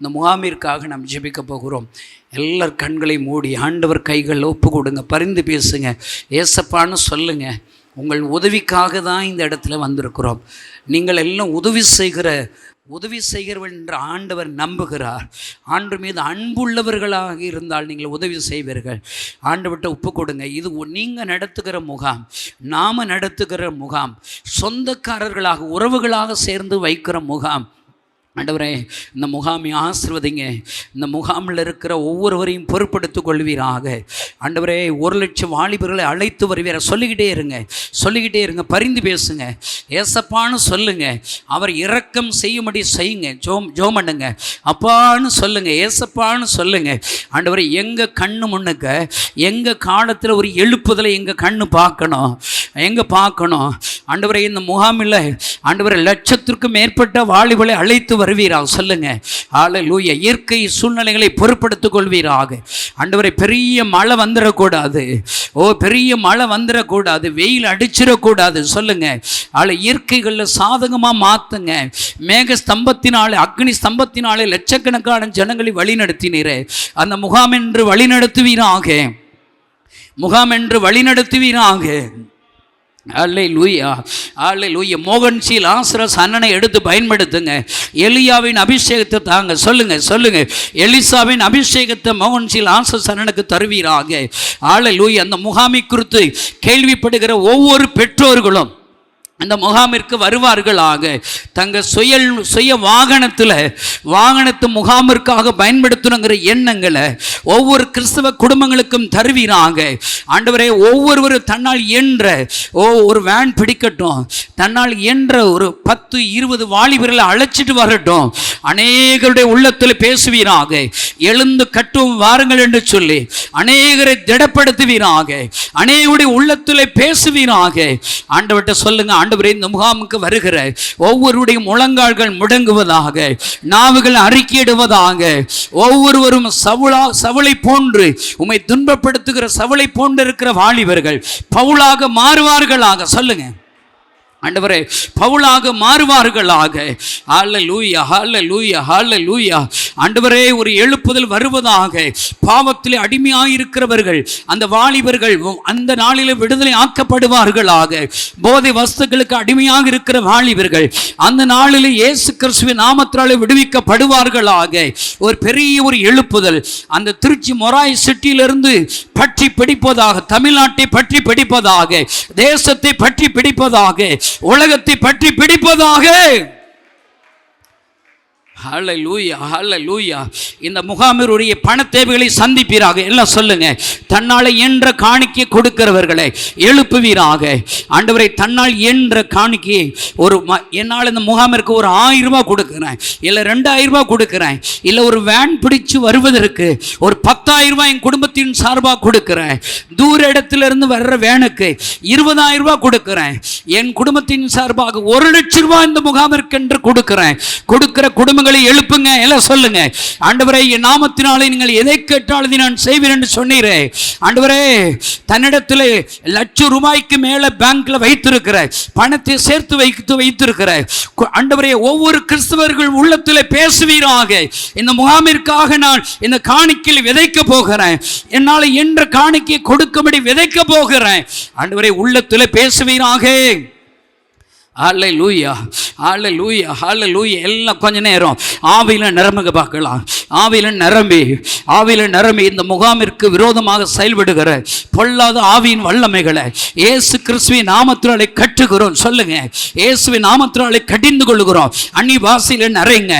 இந்த முகாமிற்காக நாம் ஜெபிக்க போகிறோம். எல்லார் கண்களை மூடி ஆண்டவர் கைகளில் ஒப்பு கொடுங்க, பரிந்து பேசுங்க, ஏசப்பான்னு சொல்லுங்க. உங்கள் உதவிக்காக தான் இந்த இடத்துல வந்திருக்கிறோம். நீங்கள் எல்லாம் உதவி செய்கிறவர்கள் என்று ஆண்டவர் நம்புகிறார். ஆண்டு மீது அன்புள்ளவர்களாக இருந்தால் நீங்கள் உதவி செய்வீர்கள். ஆண்டவர்கிட்ட ஒப்பு கொடுங்க. இது நீங்கள் நடத்துகிற முகாம், நாம் நடத்துகிற முகாம், சொந்தக்காரர்களாக உறவுகளாக சேர்ந்து வைக்கிற முகாம். ஆண்டவரே, இந்த முகாமை ஆசீர்வதிங்க. இந்த முகாமில் இருக்கிற ஒவ்வொருவரையும் பொறுப்படுத்திக் கொள்வீராக. ஆண்டவரே, 1,00,000 வாலிபர்களை அழைத்து வருவீர. சொல்லிக்கிட்டே இருங்க, பரிந்து பேசுங்க, ஏசப்பான்னு சொல்லுங்க. அவர் இரக்கம் செய்யும்படி செய்யுங்க. ஜோம் பண்ணுங்க, அப்பான்னு சொல்லுங்க, ஏசப்பான்னு சொல்லுங்க. ஆண்டவரே, எங்கள் கண்ணு முன்னுக்க எங்கள் காலத்தில் ஒரு எழுப்புதலை எங்கள் கண்ணு பார்க்கணும். ஆண்டவரே, இந்த முகாமில் ஆண்டவரை 1,00,000க்கும் மேற்பட்ட வாலிபர்களை அழைத்து வருவீராக. சொல்லுங்க, ஹல்லேலூயா. இயற்கை சூழ்நிலைகளை பொறுப்படுத்திக் கொள்வீராக. ஆண்டவரை, பெரிய மழை வந்துடக்கூடாது. பெரிய மழை வந்துடக்கூடாது, வெயில் அடிச்சிடக்கூடாது. சொல்லுங்க, இயற்கைகளில் சாதகமாக மாற்றுங்க. மேக ஸ்தம்பத்தினாலே, அக்னி ஸ்தம்பத்தினாலே லட்சக்கணக்கான ஜனங்களை வழிநடத்தினீரே, அந்த முகாம் என்று வழிநடத்துவீராக. அல்லேலூயா. மோகன்சி லாசரஸ் அண்ணனை எடுத்து பயன்படுத்துங்க. எலியாவின் அபிஷேகத்தை தாங்க. சொல்லுங்க. எலிசாவின் அபிஷேகத்தை மோகன்சி லாசரஸ் அண்ணனுக்கு தருவீராக. அல்லேலூயா. அந்த முகாமை குறித்து கேள்விப்படுகிற ஒவ்வொரு பெற்றோர்களும் அந்த முகாமிற்கு வருவார்களாக. தங்கள் சுய வாகனத்து முகாமிற்காக பயன்படுத்தணுங்கிற எண்ணங்களை ஒவ்வொரு கிறிஸ்தவ குடும்பங்களுக்கும் தருவீராக. ஆண்டவரே, ஒவ்வொருவரும் தன்னால் இயன்ற ஒரு வேன் பிடிக்கட்டும், தன்னால் இயன்ற ஒரு 10-20 வாலிபர்களை அழைச்சிட்டு வரட்டும். அநேகருடைய உள்ளத்தில் பேசுவீராக. எழுந்து கட்டும் வாருங்கள் என்று சொல்லி அநேகரை திடப்படுத்துவீராக. அநேகருடைய உள்ளத்தில் பேசுவீராக. ஆண்டவர்கிட்ட சொல்லுங்க, ஆண்டவரே, இந்த முகாமுக்கு வருகிற ஒவ்வொருடைய முழங்கால்கள் முடங்குவதாக, நாவுகள் அறிக்கையிடுவதாக. ஒவ்வொருவரும் சவுளை போன்று உம்மை துன்பப்படுத்துகிற சவுளை போன்று இருக்கிற வாலிபர்கள் பவுலாக மாறுவார்களாக. சொல்லுங்க ஆண்டவரே, பவுலாக மாறுவார்களாக. ஹல்லேலூயா. ஆண்டவரே, ஒரு எழுப்புதல் வருவதாக. பாவத்தில் அடிமையாயிருக்கிறவர்கள் அந்த வாலிபர்கள் அந்த நாளில் விடுதலை ஆக்கப்படுவார்களாக. போதை வஸ்துக்களுக்கு அடிமையாக இருக்கிற வாலிபர்கள் அந்த நாளில் இயேசு கிறிஸ்துவின் நாமத்தினாலே விடுவிக்கப்படுவார்களாக. ஒரு பெரிய ஒரு எழுப்புதல் அந்த திருச்சி மொராய் சிட்டியிலிருந்து பற்றி பிடிப்பதாக, தமிழ்நாட்டை பற்றி பிடிப்பதாக, தேசத்தை பற்றி பிடிப்பதாக, உலகத்தை பற்றி பிடிப்பதாக. ஹல்லேலூயா. இந்த முகாமிற்குரிய பண தேவைகளை சந்திப்பீராக. எல்லாம் சொல்லுங்க. தன்னால் என்ற காணிக்கை கொடுக்கிறவர்களை எழுப்புவீராக. ஆண்டவரை, தன்னால் என்ற காணிக்கையை என்னால் இந்த முகாமிற்கு ஒரு 1000 ரூபாய் கொடுக்கிறேன், இல்லை 2000 ரூபாய் கொடுக்கிறேன், இல்லை ஒரு வேன் பிடிச்சு வருவதற்கு ஒரு 10,000 ரூபாய் என் குடும்பத்தின் சார்பாக கொடுக்கிறேன். தூர இடத்திலிருந்து வர்ற வேனுக்கு 20,000 ரூபாய் கொடுக்கிறேன். என் குடும்பத்தின் சார்பாக 1,00,000 ரூபாய் இந்த முகாமிற்கு என்று கொடுக்கிறேன். கொடுக்கிற குடும்பங்கள் எழுப்புங்க. எல்லாம் சொல்லுங்க. ஆண்டவரே, என் நாமத்தினாலே நீங்கள் எதை கேட்டாலும் நான் செய்வேன் என்று சொன்னீரே. ஆண்டவரே, தன்னிடத்தில் 1,00,000 ரூபாய்க்கு மேல பேங்க்ல வைத்திருக்கிற பணத்தை சேர்த்து வைத்திருக்கிற ஆண்டவரே, ஒவ்வொரு கிறிஸ்தவர்கள் உள்ளத்தில் பேசுவீராக. இந்த முகாமிற்காக நான் இந்த காணிக்கையில் விதைக்க போகிறேன், என்னால் என்ற காணிக்கை கொடுக்கும்படி விதைக்க போகிறேன். ஆண்டவரே, உள்ளத்தில் பேசுவீராக. ஹல்லேலூயா. எல்லாம் கொஞ்ச நேரம் ஆவியில நிரம்புங்க பார்க்கலாம். ஆவியில நிரம்பி இந்த முகாமிற்கு விரோதமாக செயல்படுகிற பொல்லாத ஆவியின் வல்லமைகளை இயேசு கிறிஸ்துவின் நாமத்தினாலே கட்டுகிறோம். சொல்லுங்க, இயேசுவின் நாமத்தினாலே கடிந்து கொள்கிறோம். அன்னி வாசையில நிறைங்க.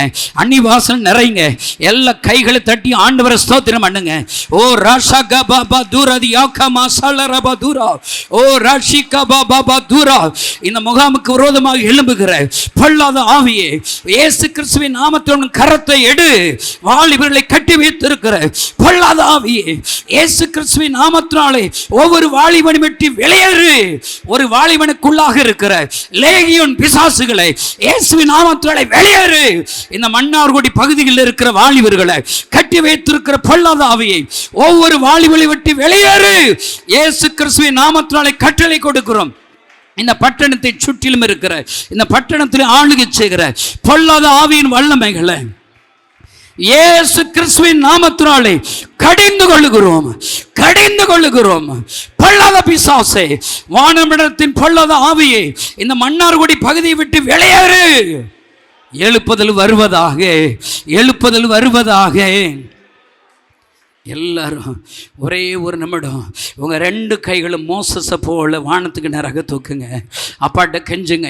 எல்லா கைகளை தட்டி ஆண்டவரை ஸ்தோத்திரம் பண்ணுங்க. ஓ ராஷா கபா தூரதி யாக்கா மசாலா ரபா தூரா, ஓ ராஷிகா பாபா தூரா. இந்த முகாமுக்கு விரோதமாக எழும்புகிற பொல்லாத ஆவியே, இயேசு கிறிஸ்துவின் நாமத்துடன் கரத்தை எடு. வாலிபர்களை கட்டி வைத்திருக்கிற பொல்லாத ஆவியே, இயேசு கிறிஸ்துவின் நாமத்தினாலே ஒவ்வொரு வாலிபனை வெட்டி வெளியேறு. ஒரு வாலிபனுக்குள்ளாக இருக்கிற லேகியோன் பிசாசுகளை இயேசுவின் நாமத்தினாலே வெளியேறு. இந்த மன்னார்குடி பகுதியில் இருக்கிற வாலிபர்களை கட்டி வைத்திருக்கிற பொல்லாத ஆவியை ஒவ்வொரு வாலிபனை வெட்டி வெளியேறு. இயேசு கிறிஸ்துவின் நாமத்தினாலே கட்டளை கொடுக்கிறோம். இந்த பட்டணத்தை சுற்றிலும் இருக்கிற, இந்த பட்டணத்தில் ஆளுகை செய்கிற பொல்லாத ஆவியின் வல்லமைகளை இயேசு கிறிஸ்துவின் நாமத்தினாலே கடிந்து கொள்ளுகிறோம். பொல்லாத பிசாசே, வானமண்டலத்தின் பொல்லாத ஆவியே, இந்த மன்னார்குடி பகுதியை விட்டு வெளியேறு. எழுப்புதல் வருவதாக. எல்லாரும் ஒரே ஒரு நிமிடம் உங்கள் 2 கைகளும் மோசஸை போல வானத்துக்கு நேராக தூக்குங்க. அப்பாட்ட கெஞ்சுங்க,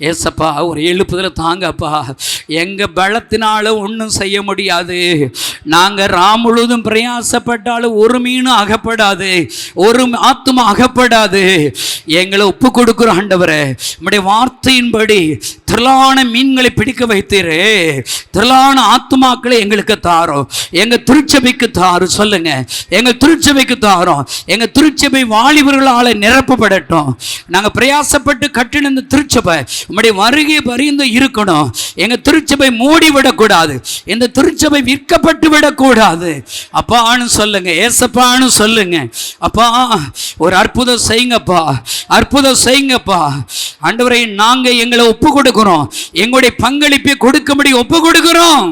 ஏசப்பா ஒரு எழுப்புதலை தாங்கப்பா. எங்கள் பலத்தினால ஒன்றும் செய்ய முடியாது. நாங்கள் முழுதும் பிரயாசப்பட்டாலும் ஒரு மீனும் அகப்படாது, ஒரு ஆத்துமா அகப்படாது. எங்களை ஒப்பு கொடுக்குறோம் ஆண்டவரே. நம்முடைய வார்த்தையின்படி திரளான மீன்களை பிடிக்க வைத்தீரே, திரளான ஆத்துமாக்களை எங்களுக்கு தாரோம். எங்கள் திருச்சபைக்கு தாரும். சொல்லுங்க, எங்கள் திருச்சபைக்கு தாரோம். எங்கள் திருச்சபை வாலிபர்களால் நிரப்பப்படட்டும். நாங்கள் பிரயாசப்பட்டு கட்டின இந்த திருச்சபை உம்முடைய வருகை பரிந்து இருக்கணும். எங்கள் திருச்சபை மூடிவிடக்கூடாது. இந்த திருச்சபை விற்கப்பட்டு விடக்கூடாது. அப்பான்னு சொல்லுங்க, ஏசப்பான்னு சொல்லுங்க. அப்பா ஒரு அற்புதம் செய்யுங்கப்பா, அற்புதம் செய்யுங்கப்பா. ஆண்டவரே, நாங்கள் எங்களை ஒப்பு கொடுக்கிறோம். எங்களுடைய பங்களிப்பை கொடுக்கும்படி ஒப்பு கொடுக்கிறோம்.